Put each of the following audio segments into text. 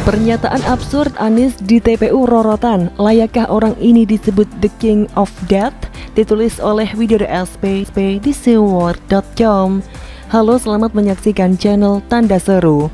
Pernyataan absurd Anies di TPU Rorotan, layakkah orang ini disebut The King of Death? Ditulis oleh Widodo SP di seaword.com. Halo, selamat menyaksikan channel Tanda Seru.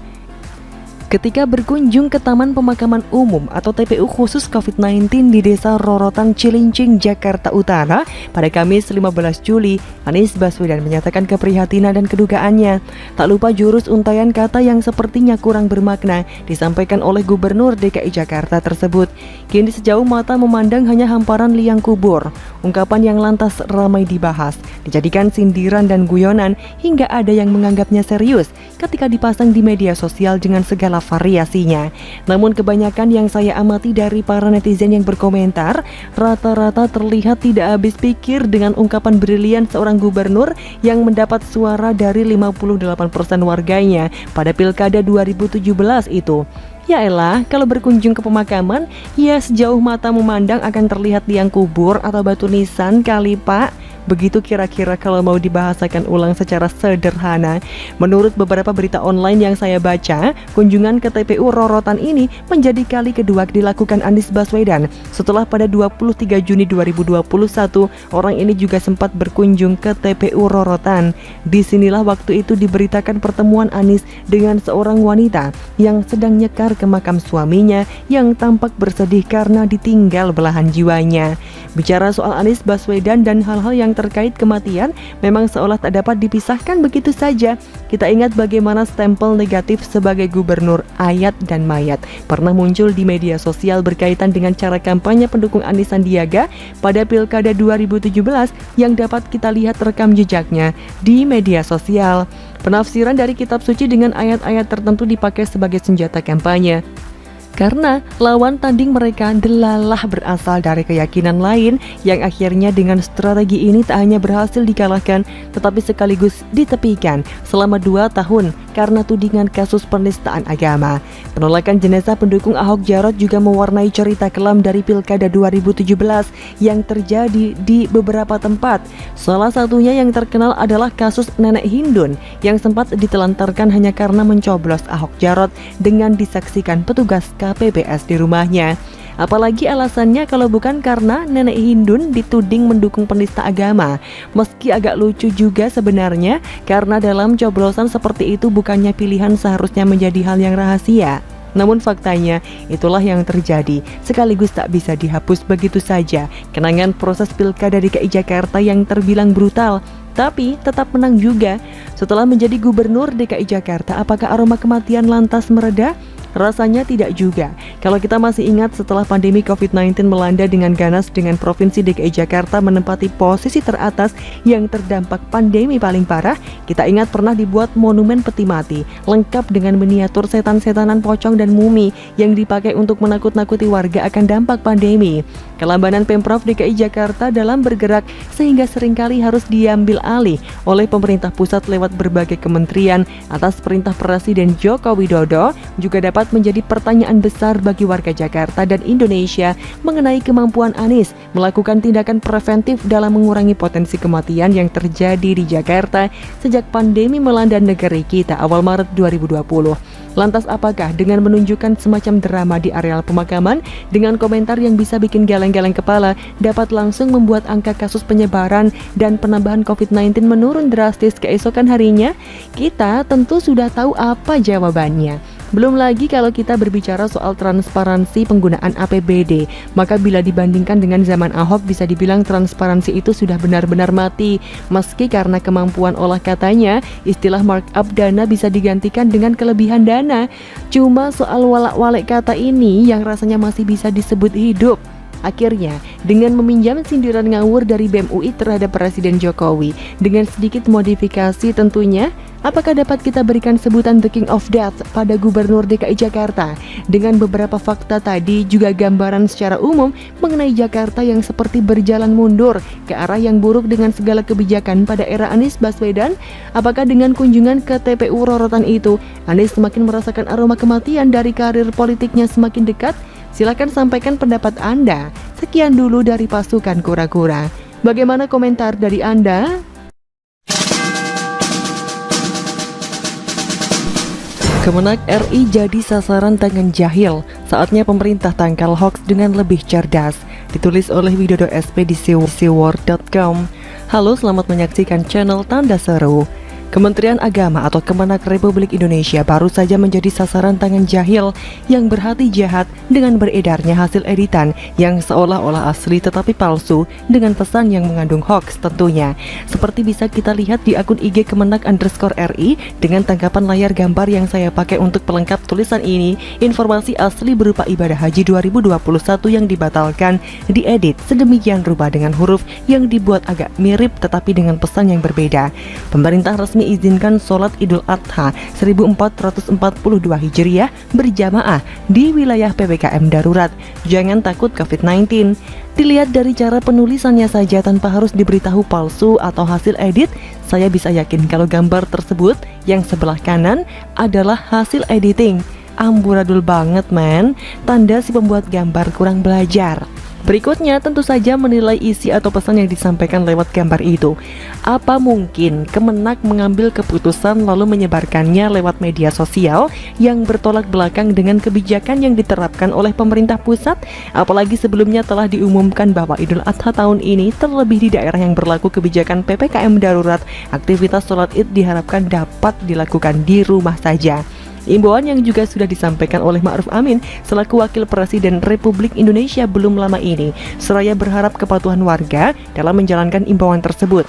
Ketika berkunjung ke Taman Pemakaman Umum atau TPU khusus COVID-19 di Desa Rorotan, Cilincing, Jakarta Utara pada Kamis 15 Juli, Anies Baswedan menyatakan keprihatinan dan kedukaannya. Tak lupa jurus untaian kata yang sepertinya kurang bermakna disampaikan oleh Gubernur DKI Jakarta tersebut. Kini sejauh mata memandang hanya hamparan liang kubur. Ungkapan yang lantas ramai dibahas, dijadikan sindiran dan guyonan hingga ada yang menganggapnya serius ketika dipasang di media sosial dengan segala variasinya. Namun kebanyakan yang saya amati dari para netizen yang berkomentar, rata-rata terlihat tidak habis pikir dengan ungkapan brilian seorang gubernur yang mendapat suara dari 58% warganya pada Pilkada 2017 itu. Ya elah, kalau berkunjung ke pemakaman, ya sejauh mata memandang akan terlihat liang kubur atau batu nisan kali pak. Begitu kira-kira kalau mau dibahasakan ulang secara sederhana. Menurut beberapa berita online yang saya baca, kunjungan ke TPU Rorotan ini menjadi kali kedua dilakukan Anies Baswedan setelah pada 23 Juni 2021 orang ini juga sempat berkunjung ke TPU Rorotan. Disinilah waktu itu diberitakan pertemuan Anies dengan seorang wanita yang sedang nyekar ke makam suaminya yang tampak bersedih karena ditinggal belahan jiwanya. Bicara soal Anies Baswedan dan hal-hal yang terkait kematian memang seolah tak dapat dipisahkan begitu saja. Kita ingat bagaimana stempel negatif sebagai gubernur ayat dan mayat pernah muncul di media sosial berkaitan dengan cara kampanye pendukung Anies Sandiaga pada Pilkada 2017 yang dapat kita lihat rekam jejaknya di media sosial. Penafsiran dari kitab suci dengan ayat-ayat tertentu dipakai sebagai senjata kampanye. Karena lawan tanding mereka delalah berasal dari keyakinan lain yang akhirnya dengan strategi ini tak hanya berhasil dikalahkan tetapi sekaligus ditepikan selama 2 tahun karena tudingan kasus penistaan agama. Penolakan jenazah pendukung Ahok Jarot juga mewarnai cerita kelam dari Pilkada 2017 yang terjadi di beberapa tempat. Salah satunya yang terkenal adalah kasus nenek Hindun yang sempat ditelantarkan hanya karena mencoblos Ahok Jarot dengan disaksikan petugas KPPS di rumahnya. Apalagi alasannya kalau bukan karena nenek Hindun dituding mendukung penista agama. Meski agak lucu juga sebenarnya karena dalam coblosan seperti itu bukannya pilihan seharusnya menjadi hal yang rahasia. Namun faktanya itulah yang terjadi, sekaligus tak bisa dihapus begitu saja kenangan proses Pilkada DKI Jakarta yang terbilang brutal tapi tetap menang juga. Setelah menjadi gubernur DKI Jakarta, apakah aroma kematian lantas mereda? Rasanya tidak juga. Kalau kita masih ingat setelah pandemi COVID-19 melanda dengan ganas dengan Provinsi DKI Jakarta menempati posisi teratas yang terdampak pandemi paling parah, kita ingat pernah dibuat monumen peti mati lengkap dengan miniatur setan-setanan pocong dan mumi yang dipakai untuk menakut-nakuti warga akan dampak pandemi. Kelambanan Pemprov DKI Jakarta dalam bergerak sehingga seringkali harus diambil alih oleh pemerintah pusat lewat berbagai kementerian atas perintah Presiden Joko Widodo juga dapat menjadi pertanyaan besar bagi warga Jakarta dan Indonesia mengenai kemampuan Anies melakukan tindakan preventif dalam mengurangi potensi kematian yang terjadi di Jakarta sejak pandemi melanda negeri kita awal Maret 2020. Lantas apakah dengan menunjukkan semacam drama di areal pemakaman dengan komentar yang bisa bikin geleng-geleng kepala dapat langsung membuat angka kasus penyebaran dan penambahan COVID-19 menurun drastis keesokan harinya? Kita tentu sudah tahu apa jawabannya. Belum lagi kalau kita berbicara soal transparansi penggunaan APBD, maka bila dibandingkan dengan zaman Ahok bisa dibilang transparansi itu sudah benar-benar mati. Meski karena kemampuan olah katanya, istilah markup dana bisa digantikan dengan kelebihan dana. Cuma soal walak-walik kata ini yang rasanya masih bisa disebut hidup. Akhirnya, dengan meminjam sindiran ngawur dari BEM UI terhadap Presiden Jokowi, dengan sedikit modifikasi tentunya, apakah dapat kita berikan sebutan The King of Death pada Gubernur DKI Jakarta? Dengan beberapa fakta tadi juga gambaran secara umum mengenai Jakarta yang seperti berjalan mundur ke arah yang buruk dengan segala kebijakan pada era Anies Baswedan. Apakah dengan kunjungan ke TPU Rorotan itu, Anies semakin merasakan aroma kematian dari karir politiknya semakin dekat? Silakan sampaikan pendapat Anda. Sekian dulu dari pasukan kura-kura. Bagaimana komentar dari Anda? Kemenak RI jadi sasaran tangan jahil. Saatnya pemerintah tangkal hoax dengan lebih cerdas. Ditulis oleh Widodo SP di siwar.com. Halo, selamat menyaksikan channel Tanda Seru. Kementerian Agama atau Kemenak Republik Indonesia baru saja menjadi sasaran tangan jahil yang berhati jahat dengan beredarnya hasil editan yang seolah-olah asli tetapi palsu dengan pesan yang mengandung hoax tentunya. Seperti bisa kita lihat di akun IG Kemenak_RI dengan tangkapan layar gambar yang saya pakai untuk pelengkap tulisan ini, informasi asli berupa ibadah haji 2021 yang dibatalkan diedit sedemikian rupa dengan huruf yang dibuat agak mirip tetapi dengan pesan yang berbeda. Pemerintah resmi izinkan sholat Idul Adha 1442 Hijriah berjamaah di wilayah PPKM darurat. Jangan takut COVID-19. Dilihat dari cara penulisannya saja tanpa harus diberitahu palsu atau hasil edit, saya bisa yakin kalau gambar tersebut yang sebelah kanan adalah hasil editing. Amburadul banget men, tanda si pembuat gambar kurang belajar. Berikutnya tentu saja menilai isi atau pesan yang disampaikan lewat gambar itu. Apa mungkin Kemenak mengambil keputusan lalu menyebarkannya lewat media sosial yang bertolak belakang dengan kebijakan yang diterapkan oleh pemerintah pusat? Apalagi sebelumnya telah diumumkan bahwa Idul Adha tahun ini, terlebih di daerah yang berlaku kebijakan PPKM darurat, aktivitas sholat Id diharapkan dapat dilakukan di rumah saja. Imbauan yang juga sudah disampaikan oleh Ma'ruf Amin selaku Wakil Presiden Republik Indonesia belum lama ini, seraya berharap kepatuhan warga dalam menjalankan imbauan tersebut.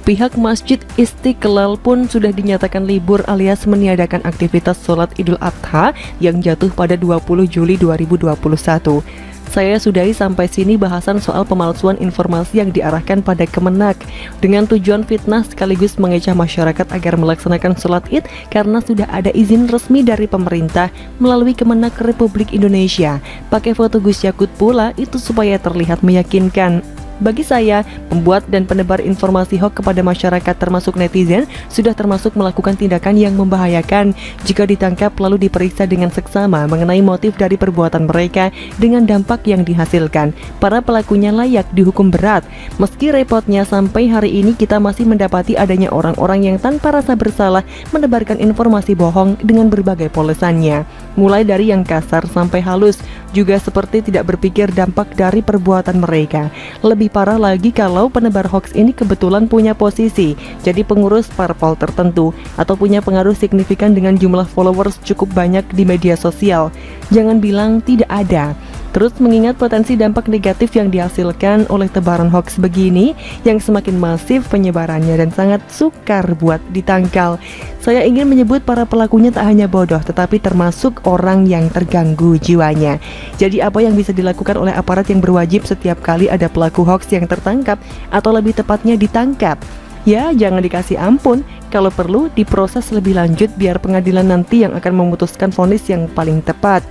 Pihak Masjid Istiqlal pun sudah dinyatakan libur alias meniadakan aktivitas sholat Idul Adha yang jatuh pada 20 Juli 2021. Saya sudahi sampai sini bahasan soal pemalsuan informasi yang diarahkan pada Kemenak dengan tujuan fitnah sekaligus mengecah masyarakat agar melaksanakan sholat Id karena sudah ada izin resmi dari pemerintah melalui Kemenak Republik Indonesia. Pakai foto Gus Yakut pula itu supaya terlihat meyakinkan. Bagi saya, pembuat dan penebar informasi hoax kepada masyarakat termasuk netizen sudah termasuk melakukan tindakan yang membahayakan jika ditangkap lalu diperiksa dengan seksama mengenai motif dari perbuatan mereka dengan dampak yang dihasilkan. Para pelakunya layak dihukum berat. Meski repotnya sampai hari ini kita masih mendapati adanya orang-orang yang tanpa rasa bersalah menebarkan informasi bohong dengan berbagai polesannya. Mulai dari yang kasar sampai halus, juga seperti tidak berpikir dampak dari perbuatan mereka. Lebih parah lagi kalau penebar hoax ini kebetulan punya posisi jadi pengurus parpol tertentu atau punya pengaruh signifikan dengan jumlah followers cukup banyak di media sosial. Jangan bilang tidak ada. Terus mengingat potensi dampak negatif yang dihasilkan oleh tebaran hoax begini yang semakin masif penyebarannya dan sangat sukar buat ditangkal. Saya ingin menyebut para pelakunya tak hanya bodoh tetapi termasuk orang yang terganggu jiwanya. Jadi apa yang bisa dilakukan oleh aparat yang berwajib setiap kali ada pelaku hoax yang tertangkap atau lebih tepatnya ditangkap? Ya, jangan dikasih ampun, kalau perlu diproses lebih lanjut biar pengadilan nanti yang akan memutuskan vonis yang paling tepat.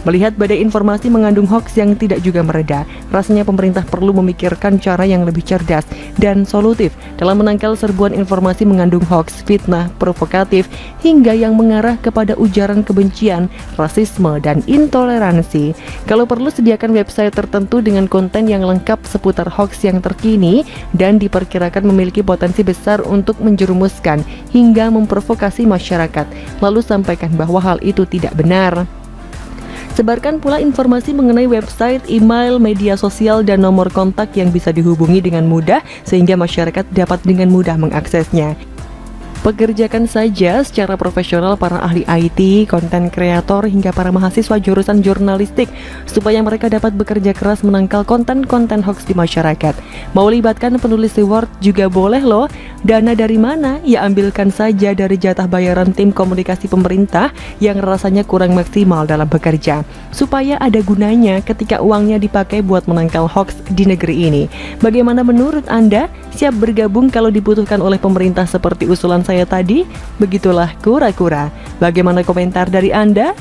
Melihat badai informasi mengandung hoax yang tidak juga mereda, rasanya pemerintah perlu memikirkan cara yang lebih cerdas dan solutif dalam menangkal serbuan informasi mengandung hoax, fitnah, provokatif, hingga yang mengarah kepada ujaran kebencian, rasisme, dan intoleransi. Kalau perlu sediakan website tertentu dengan konten yang lengkap seputar hoax yang terkini dan diperkirakan memiliki potensi besar untuk menjerumuskan hingga memprovokasi masyarakat, lalu sampaikan bahwa hal itu tidak benar. Sebarkan pula informasi mengenai website, email, media sosial, dan nomor kontak yang bisa dihubungi dengan mudah sehingga masyarakat dapat dengan mudah mengaksesnya. Pekerjakan saja secara profesional para ahli IT, konten kreator, hingga para mahasiswa jurusan jurnalistik supaya mereka dapat bekerja keras menangkal konten-konten hoax di masyarakat. Mau libatkan penulis Word juga boleh loh. Dana dari mana? Ya ambilkan saja dari jatah bayaran tim komunikasi pemerintah yang rasanya kurang maksimal dalam bekerja, supaya ada gunanya ketika uangnya dipakai buat menangkal hoax di negeri ini. Bagaimana menurut Anda? Siap bergabung kalau dibutuhkan oleh pemerintah seperti usulan saya tadi? Begitulah kura-kura. Bagaimana komentar dari Anda?